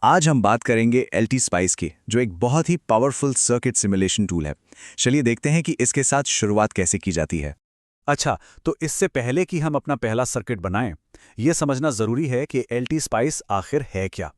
आज हम बात करेंगे एलटी स्पाइस की, जो एक बहुत ही पावरफुल सर्किट सिमुलेशन टूल है। चलिए देखते हैं कि इसके साथ शुरुआत कैसे की जाती है। अच्छा, तो इससे पहले कि हम अपना पहला सर्किट बनाएं, यह समझना जरूरी है कि एलटी स्पाइस आखिर है क्या।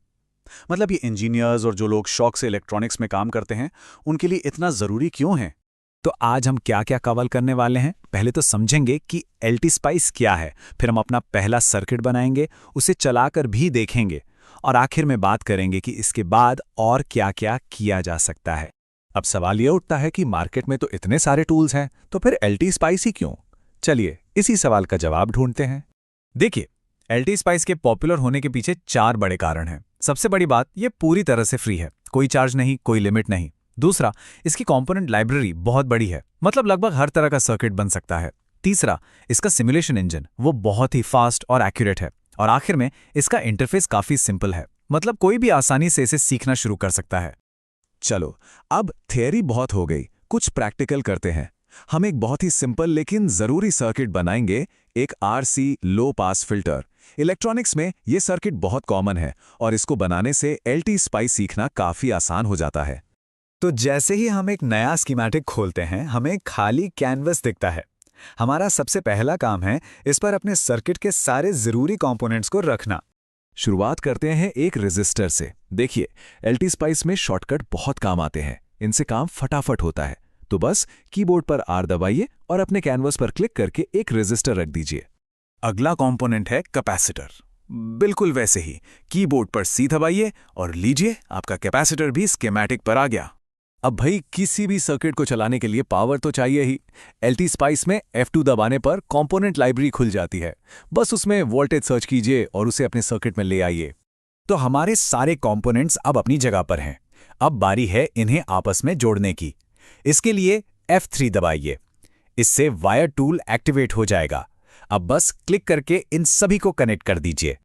मतलब ये इंजीनियर्स और जो लोग शौक से इलेक्ट्रॉनिक्स में काम करते हैं, उनके लिए इतना जरूरी क्यों है। तो आज हम क्या क्या कवर करने वाले हैं। पहले तो समझेंगे कि एलटी स्पाइस क्या है, फिर हम अपना पहला सर्किट बनाएंगे, उसे चलाकर भी देखेंगे, और आखिर में बात करेंगे कि इसके बाद और क्या क्या किया जा सकता है। अब सवाल यह उठता है कि मार्केट में तो इतने सारे टूल्स हैं, तो फिर एलटी स्पाइस ही क्यों। चलिए इसी सवाल का जवाब ढूंढते हैं। देखिए, एलटी स्पाइस के पॉपुलर होने के पीछे 4 बड़े कारण हैं। सबसे बड़ी बात, ये पूरी तरह से फ्री है, कोई चार्ज नहीं, कोई लिमिट नहीं। दूसरा, इसकी कंपोनेंट लाइब्रेरी बहुत बड़ी है, मतलब लगभग हर तरह का सर्किट बन सकता है। तीसरा, इसका सिमुलेशन इंजन वो बहुत ही फास्ट और एक्यूरेट है। और आखिर में इसका इंटरफेस काफी सिंपल है, मतलब कोई भी आसानी से इसे सीखना शुरू कर सकता है। चलो, अब थियरी बहुत हो गई, कुछ प्रैक्टिकल करते हैं। हम एक बहुत ही सिंपल लेकिन जरूरी सर्किट बनाएंगे, एक आरसी लो पास फिल्टर। इलेक्ट्रॉनिक्स में ये सर्किट बहुत कॉमन है और इसको बनाने से एलटी स्पाइस सीखना काफी आसान हो जाता है। तो जैसे ही हम एक नया स्कीमेटिक खोलते हैं, हमें खाली कैनवस दिखता है। हमारा सबसे पहला काम है इस पर अपने सर्किट के सारे जरूरी कंपोनेंट्स को रखना। शुरुआत करते हैं एक रेजिस्टर से। देखिए, एलटी स्पाइस में शॉर्टकट बहुत काम आते हैं, इनसे काम फटाफट होता है। तो बस कीबोर्ड पर आर दबाइए और अपने कैनवस पर क्लिक करके एक रेजिस्टर रख दीजिए। अगला कंपोनेंट है कैपेसिटर। बिल्कुल वैसे ही कीबोर्ड पर सी दबाइए और लीजिए, आपका कैपेसिटर भी स्कीमेटिक पर आ गया। अब भाई, किसी भी सर्किट को चलाने के लिए पावर तो चाहिए ही। एलटी स्पाइस में F2 दबाने पर कंपोनेंट लाइब्रेरी खुल जाती है। बस उसमें वोल्टेज सर्च कीजिए और उसे अपने सर्किट में ले आइए। तो हमारे सारे कंपोनेंट्स अब अपनी जगह पर हैं। अब बारी है इन्हें आपस में जोड़ने की। इसके लिए F3 दबाइए। इससे वायर टूल एक्टिवेट हो जाएगा। अब बस क्लिक करके इन सभी को कनेक्ट कर दीजिए।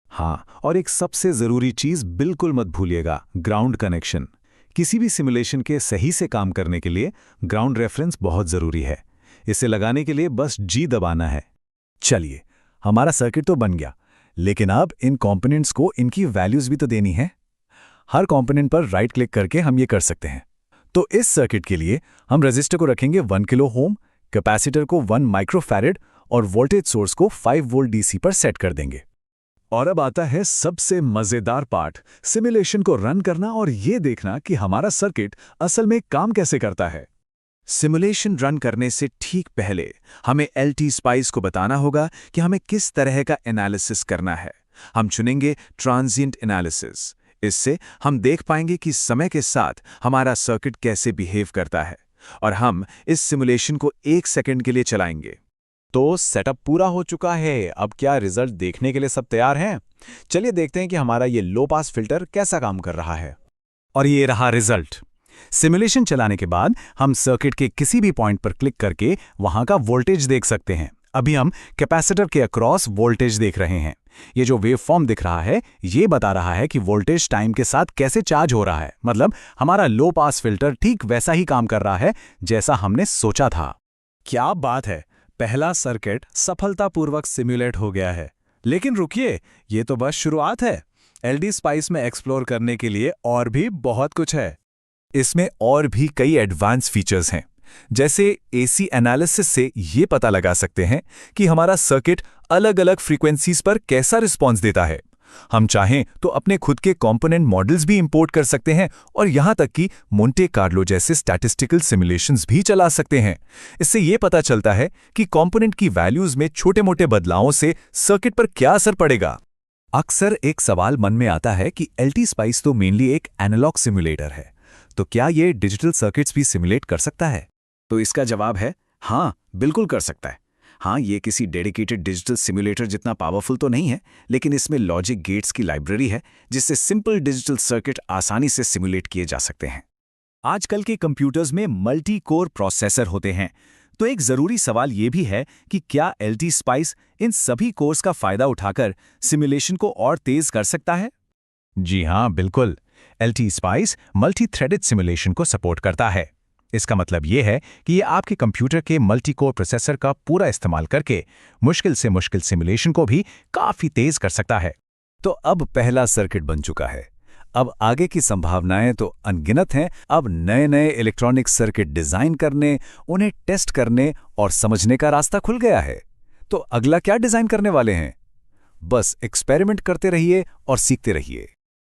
हाँ, और एक सबसे जरूरी चीज बिल्कुल मत भूलिएगा, ग्राउंड कनेक्शन। किसी भी सिमुलेशन के सही से काम करने के लिए ग्राउंड रेफरेंस बहुत जरूरी है। इसे लगाने के लिए बस जी दबाना है। चलिए, हमारा सर्किट तो बन गया, लेकिन अब इन कंपोनेंट्स को इनकी वैल्यूज भी तो देनी है। हर कंपोनेंट पर राइट क्लिक करके हम ये कर सकते हैं। तो इस सर्किट के लिए हम रेजिस्टर को रखेंगे 1 किलो ओम, कैपेसिटर को 1 माइक्रोफैरेड और वोल्टेज सोर्स को 5 वोल्ट डीसी पर सेट कर देंगे। और अब आता है सबसे मजेदार पार्ट, सिमुलेशन को रन करना और ये देखना कि हमारा सर्किट असल में काम कैसे करता है। सिमुलेशन रन करने से ठीक पहले हमें एलटी स्पाइस को बताना होगा कि हमें किस तरह का एनालिसिस करना है। हम चुनेंगे ट्रांजिएंट एनालिसिस। इससे हम देख पाएंगे कि समय के साथ हमारा सर्किट कैसे बिहेव करता है, और हम इस सिमुलेशन को 1 सेकंड के लिए चलाएंगे। तो सेटअप पूरा हो चुका है। अब क्या रिजल्ट देखने के लिए सब तैयार हैं? चलिए देखते हैं कि हमारा ये लो पास फिल्टर कैसा काम कर रहा है। और ये रहा रिजल्ट। सिमुलेशन चलाने के बाद हम सर्किट के किसी भी पॉइंट पर क्लिक करके वहां का वोल्टेज देख सकते हैं। अभी हम कैपेसिटर के अक्रॉस वोल्टेज देख रहे हैं। ये जो वेव फॉर्म दिख रहा है, ये बता रहा है कि वोल्टेज टाइम के साथ कैसे चार्ज हो रहा है। मतलब हमारा लो पास फिल्टर ठीक वैसा ही काम कर रहा है जैसा हमने सोचा था। क्या बात है, पहला सर्किट सफलतापूर्वक सिमुलेट हो गया है। लेकिन रुकिए, ये तो बस शुरुआत है। एलटी स्पाइस में एक्सप्लोर करने के लिए और भी बहुत कुछ है। इसमें और भी कई एडवांस फीचर्स हैं। जैसे एसी एनालिसिस से ये पता लगा सकते हैं कि हमारा सर्किट अलग-अलग फ्रीक्वेंसीज पर कैसा रिस्पॉन्स देता है। हम चाहें तो अपने खुद के कंपोनेंट मॉडल्स भी इंपोर्ट कर सकते हैं और यहां तक कि मोंटे कार्लो जैसे स्टैटिस्टिकल सिमुलेशंस भी चला सकते हैं। इससे यह पता चलता है कि कंपोनेंट की वैल्यूज में छोटे-मोटे बदलावों से सर्किट पर क्या असर पड़ेगा। अक्सर एक सवाल मन में आता है कि एलटी स्पाइस तो मेनली एक एनालॉग सिमुलेटर है, तो क्या ये डिजिटल सर्किट्स भी सिमुलेट कर सकता है? तो इसका जवाब है हाँ, बिल्कुल कर सकता है। हाँ, ये किसी डेडिकेटेड डिजिटल सिमुलेटर जितना पावरफुल तो नहीं है, लेकिन इसमें लॉजिक गेट्स की लाइब्रेरी है जिससे सिंपल डिजिटल सर्किट आसानी से सिमुलेट किए जा सकते हैं। आजकल के कंप्यूटर्स में मल्टी कोर प्रोसेसर होते हैं, तो एक जरूरी सवाल यह भी है कि क्या एलटी स्पाइस इन सभी कोर्स का फायदा उठाकर सिमुलेशन को और तेज कर सकता है? जी हाँ, बिल्कुल। LT spice multi threaded simulation को सपोर्ट करता है। इसका मतलब ये है कि ये आपके कंप्यूटर के मल्टी कोर प्रोसेसर का पूरा इस्तेमाल करके मुश्किल से मुश्किल सिमुलेशन को भी काफी तेज कर सकता है। तो अब पहला सर्किट बन चुका है। अब आगे की संभावनाएं तो अनगिनत हैं। अब नए नए इलेक्ट्रॉनिक सर्किट डिजाइन करने, उन्हें टेस्ट करने और समझने का रास्ता खुल गया है। तो अगला क्या डिजाइन करने वाले हैं? बस एक्सपेरिमेंट करते रहिए और सीखते रहिए।